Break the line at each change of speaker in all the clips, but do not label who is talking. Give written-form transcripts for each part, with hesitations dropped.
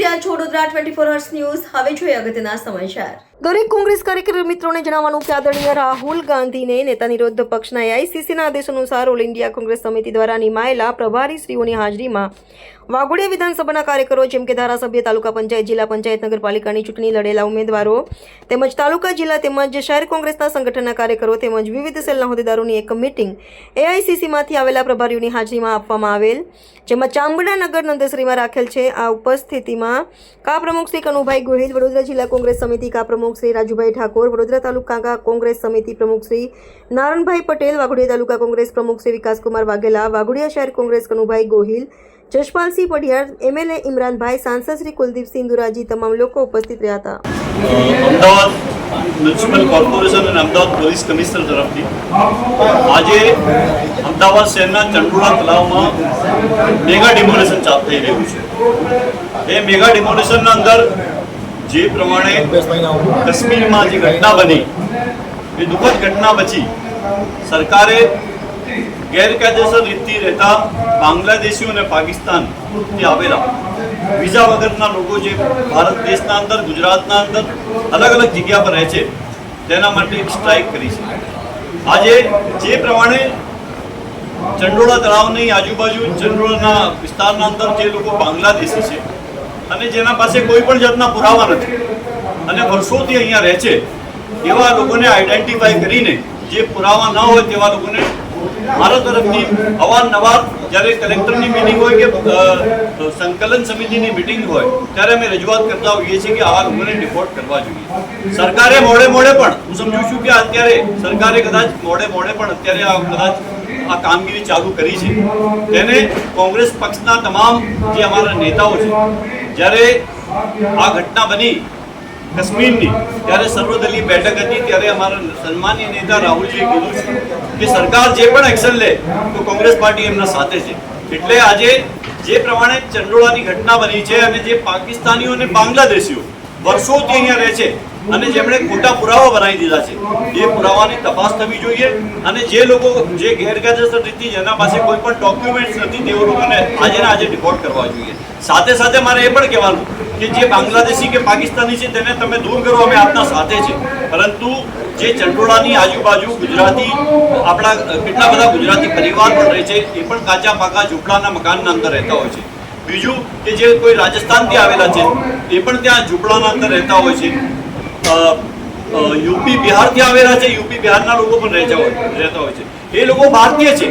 રહ્યા છો Vadodara 24 hours news. હવે જોઈએ અગત્યના સમાચાર। દરેક કોંગ્રેસ કાર્યકર મિત્રોને જણાવવાનું કે આદરણીય રાહુલ ગાંધીને નેતા વિરોધ પક્ષના એઆઈસીસીના આદેશ અનુસાર ઓલ ઇન્ડિયા કોંગ્રેસ સમિતિ દ્વારા નિમાયેલા પ્રભારીશ્રીઓની હાજરીમાં વાઘોડિયા વિધાનસભાના કાર્યકરો જેમ કે ધારાસભ્ય, તાલુકા પંચાયત, જિલ્લા પંચાયત, નગરપાલિકાની ચૂંટણી લડેલા ઉમેદવારો તેમજ તાલુકા, જિલ્લા તેમજ શહેર કોંગ્રેસના સંગઠનના કાર્યકરો તેમજ વિવિધ સેલના હોદ્દેદારોની એક મીટિંગ એઆઈસીસીમાંથી આવેલા પ્રભારીઓની હાજરીમાં આપવામાં આવેલ, જેમાં ચામુંડા નગર નંદશ્રીમાં રાખેલ છે। આ ઉપસ્થિતિમાં કા પ્રમુખ શ્રી કનુભાઈ ગોહિલ, વડોદરા જિલ્લા કોંગ્રેસ સમિતિ કા પ્રમુખ શ્રી રાજુભાઈ ઠાકોર, વડોદરા તાલુકા કોંગ્રેસ સમિતિ પ્રમુખ શ્રી નારણભાઈ પટેલ, વાઘોડિયા તાલુકા કોંગ્રેસ પ્રમુખ શ્રી વિકાસકુમાર વાઘેલા, વાઘોડિયા શહેર કોંગ્રેસ કનુભાઈ ગોહિલ, જશપાલસિંહ પઢિયાર, એમએલએ ઇમરાનભાઈ, સાંસદ શ્રી કુલદીપસિંહ દુરાજી તમામ લોકો ઉપસ્થિત રહ્યા હતા।
અમદાવાદ મ્યુનિસિપલ કોર્પોરેશન અને અમદાવાદ પોલીસ કમિશનર તરફથી આજે અમદાવાદ શહેરના ચંડોળા તળાવમાં મેગા ડિમોલેશન ચાલુ થઈ રહ્યું છે। એ મેગા ડિમોલેશનના અંદર જે પ્રમાણે કાશ્મીરમાં જે ઘટના બની એ દુઃખદ ઘટના પછી સરકારે ગેરકાયદેસર રીતથી રહેતા બાંગ્લાદેશીઓ અને પાકિસ્તાનથી આવેલા વિઝા વગરના લોકો જે ભારત દેશના અંદર, ગુજરાતના અંદર અલગ અલગ જગ્યા પર રહે છે તેના માટે એક સ્ટ્રાઇક કરી છે। આજે જે પ્રમાણે ચંડોળા તળાવની આજુબાજુ ચંડોળાના વિસ્તારના અંદર જે લોકો બાંગ્લાદેશી છે અને જેના પાસે કોઈ પણ જાતના પુરાવા નથી અને વર્ષોથી અહીંયા રહે છે એવા લોકોને આઈડેન્ટિફાઈ કરીને જે પુરાવા ન હોય તેવા લોકોને મારા તરફથી અવારનવાર જ્યારે કલેક્ટરની મિટિંગ હોય કે સંકલન સમિતિની મિટિંગ હોય ત્યારે અમે રજૂઆત કરતા હોઈએ છીએ કે આવા લોકોને ડિપોર્ટ કરવા જોઈએ। સરકારે મોડે પણ હું સમજુ છું કે અત્યારે સરકારે કદાચ મોડે પણ અત્યારે કદાચ આ કામગીરી ચાલુ કરી છે। તેને કોંગ્રેસ પક્ષના તમામ જે અમારા નેતાઓ છે, જ્યારે આ ઘટના બની કાશ્મીરની ત્યારે સર્વદલીય બેઠક હતી ત્યારે અમારા સન્માનીય નેતા રાહુલજીએ કીધું છે કે સરકાર જે પણ એક્શન લે તો કોંગ્રેસ પાર્ટી એમના સાથે છે। એટલે આજે જે પ્રમાણે ચંડોળાની ઘટના બની છે અને જે પાકિસ્તાનીઓ અને બાંગ્લાદેશીઓ વર્ષોથી અહીંયા રહે છે અને જેમણે ખોટા પુરાવા બનાવી દીધા છે એ પુરાવાની તપાસ થવી જોઈએ અને જે લોકો જે ગેરકાયદેસર રીતે જેના પાસે કોઈ પણ ડોક્યુમેન્ટ્સ નથી તેઓ લોકોને આજે ડિપોર્ટ કરવા જોઈએ। સાથે સાથે મારે એ પણ કહેવાનું કે જે બાંગ્લાદેશી કે પાકિસ્તાની છે તેને તમે દૂર કરો, અમે આપના સાથે છે, પરંતુ જે ચંડોળાની આજુબાજુ ગુજરાતી આપણા કેટલા બધા ગુજરાતી પરિવાર પણ રહે છે એ પણ કાચા પાકા ઝૂંપડાના મકાનના અંદર રહેતા હોય છે। બીજું કે જે કોઈ રાજસ્થાનથી આવેલા છે એ પણ ત્યાં ઝૂંપડાના અંદર રહેતા હોય છે। યુપી, બિહારથી આવેલા છે, યુપી, બિહારના લોકો પણ રહેતા હોય છે। એ લોકો ભારતીય છે,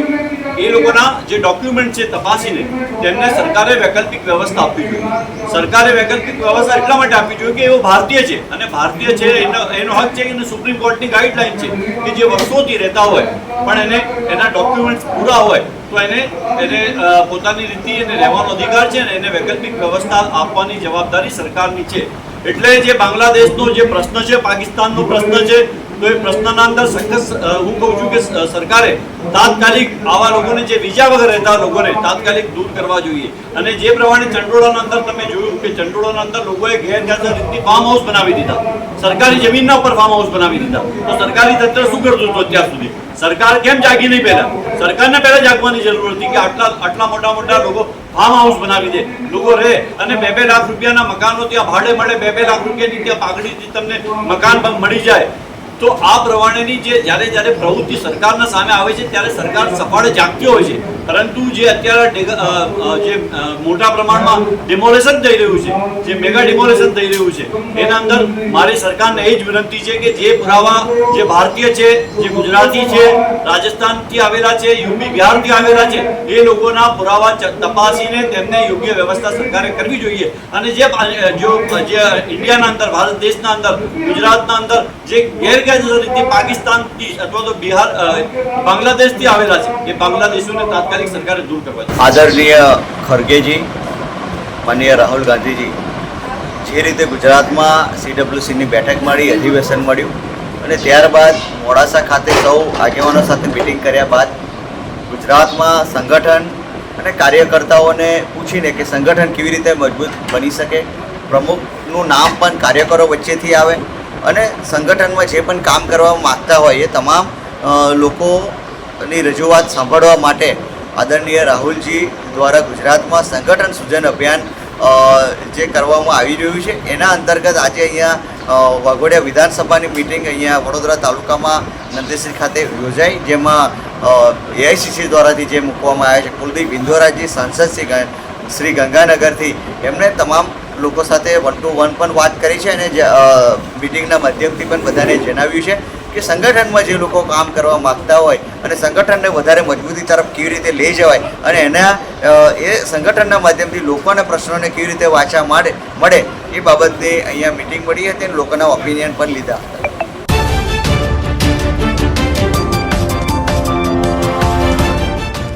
એ લોકોના જે ડોક્યુમેન્ટ છે તપાસીને તેમને સરકારે વૈકલ્પિક વ્યવસ્થા આપવી જોઈએ। સરકારે વૈકલ્પિક વ્યવસ્થા એટલા માટે આપવી જોઈએ કે એઓ ભારતીય છે અને ભારતીય છે એનો હક છે અને સુપ્રીમ કોર્ટની ગાઈડલાઈન છે કે જે વર્ષોથી રહેતા હોય પણ એના ડોક્યુમેન્ટ્સ પૂરા હોય તો એને પોતાની રીતે એને રહેવાનો અધિકાર છે અને એને વૈકલ્પિક વ્યવસ્થા આપવાની જવાબદારી સરકારની છે। એટલે જે બાંગ્લાદેશનો જે પ્રશ્ન છે, પાકિસ્તાનનો પ્રશ્ન છે, તો એ પ્રશ્નના અંદર સખત હું કહું છું કે સરકારે તાત્કાલિક આવા લોકોને જે વિઝા વગર રહેતા લોકોને તાત્કાલિક દૂર કરવા જોઈએ। અને જે પ્રમાણે ચંડોળાના અંદર તમે જોયું કે ચંડોળાના અંદર લોકોએ ગેરકાયદેસર રીતથી ફાર્મ હાઉસ બનાવી દીધા, સરકારી જમીનના ઉપર ફાર્મ હાઉસ બનાવી દીધા, તો સરકારી તંત્ર શું કરતું હતું અત્યાર સુધી? સરકાર કેમ જાગી નહીં? સરકારને પહેલા જાગવાની જરૂર હતી કે આટલા મોટા લોકો ફાર્મ હાઉસ બનાવી દે, લોકો રહે અને 2 લાખ રૂપિયાના મકાનો ત્યાં ભાડે મળે, 2 લાખ રૂપિયાની ત્યાં પાઘડીથી તમને મકાન મળી જાય। તો આ પ્રમાણેની જ્યારે પ્રવૃત્તિ સરકારના સામે આવે છે ત્યારે સરકાર સફાળે જાગતી હોય છે, પરંતુ જે અત્યારે જે મોટા પ્રમાણમાં ડિમોલેશન થઈ રહ્યું છે, જે મેગા ડિમોલેશન થઈ રહ્યું છે એના અંદર મારી સરકારને એ જ વિનંતી છે કે જે પુરાવા જે ભારતીય છે, જે ગુજરાતી છે, રાજસ્થાનથી આવેલા છે, યુપી, બિહારથી આવેલા છે એ લોકોના પુરાવા તપાસીને તેમને યોગ્ય વ્યવસ્થા સરકારે કરવી જોઈએ। અને જે ઇન્ડિયાના અંદર, ભારત દેશના અંદર, ગુજરાતના અંદર જે ગેરકાયદેસર રીતે પાકિસ્તાનથી અથવા તો બિહાર, બાંગ્લાદેશથી આવેલા છે એ બાંગ્લાદેશીઓને તાત્કાલિક સરકારે દૂર કરવા જોઈએ।
આદરણીય ખરગેજી, માનનીય રાહુલ ગાંધીજી, જે રીતે ગુજરાતમાં CWCની બેઠક મળી, અધિવેશન મળ્યું અને ત્યારબાદ મોડાસા ખાતે સૌ આગેવાનો સાથે મિટિંગ કર્યા બાદ ગુજરાતમાં સંગઠન અને કાર્યકર્તાઓને પૂછીને કે સંગઠન કેવી રીતે મજબૂત બની શકે, પ્રમુખનું નામ પણ કાર્યકરો વચ્ચેથી આવે અને સંગઠનમાં જે પણ કામ કરવા માગતા હોય એ તમામ લોકોની રજૂઆત સાંભળવા માટે આદરણીય રાહુલજી દ્વારા ગુજરાતમાં સંગઠન સૂજન અભિયાન જે કરવામાં આવી રહ્યું છે એના અંતર્ગત આજે અહીંયા વાઘોડિયા વિધાનસભાની મિટિંગ અહીંયા વડોદરા તાલુકામાં નંદેસરી ખાતે યોજાઈ, જેમાં એઆઈસીસી દ્વારાથી જે મૂકવામાં આવ્યા છે કુલદીપ ઇન્દોરાજી સાંસદ શ્રી ગંગાનગરથી એમણે તમામ લોકો સાથે 1 to 1 પણ વાત કરી છે અને મિટિંગના માધ્યમથી પણ બધાને જણાવ્યું છે કે સંગઠનમાં જે લોકો કામ કરવા માગતા હોય અને સંગઠનને વધારે મજબૂતી તરફ કેવી રીતે લઈ જવાય અને એના એ સંગઠનના માધ્યમથી લોકોના પ્રશ્નોને કેવી રીતે વાંચા મળે એ બાબતની અહીંયા મિટિંગ મળી હતી અને લોકોના ઓપિનિયન પણ લીધા.